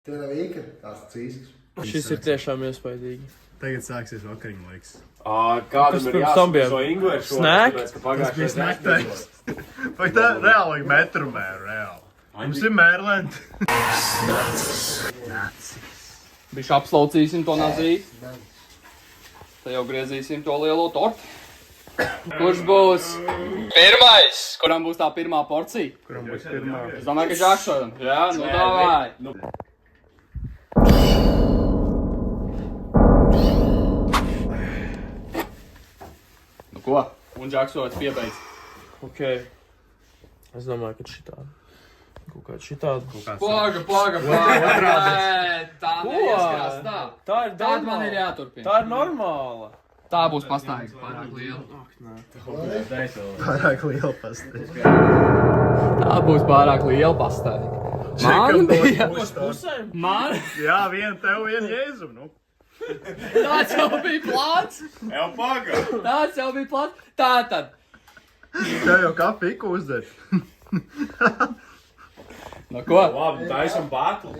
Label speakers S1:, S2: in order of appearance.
S1: Tev nav īka, tās cīskas.
S2: Šis ir tiešām iespaidīgi.
S3: Tagad sāksies vakariņu laiks.
S2: Tas
S4: Kādam ir
S2: pirms tam bija
S4: jāsaka šo ingvešu?
S2: snack?
S3: Tas bija snacktais. Vai tā reāli vajag metru mēru, reāli. Mums ir mērlenti.
S5: Bišķi apslaucīsim to nazīt. Tad jau griezīsim to lielo torti. Kurš būs pirmais? Kuram būs tā pirmā porcija?
S3: Kuram būs pirmā?
S5: Es domāju, ka Žakšodam. Jā, nu davai. Nu ko? Un Žakšods piebeidz.
S2: Ok. Es domāju, ka šitādi. Kaut kāds šitādi.
S5: Paga. Nē, tā neieskrās tā.
S2: Tā ir
S5: Tāda man ir
S2: normāla.
S5: jāturpina.
S2: Tā ir normāla.
S5: Tā būs pastāvīga. Pārāk liela.
S3: Pārāk liela pastāv.
S5: Tā būs pārāk liela pastāvīga. Man bija.
S2: Pusēm?
S5: Man.
S3: Jā, viena tev, viena Jēzum, nu.
S5: Tāds jau bija plāns.
S4: Jau paga!
S5: Tāds jau bija plāns. Tātad.
S3: Tev jau kafiju uzder.
S5: No ko?
S4: Labi, taisam batlu.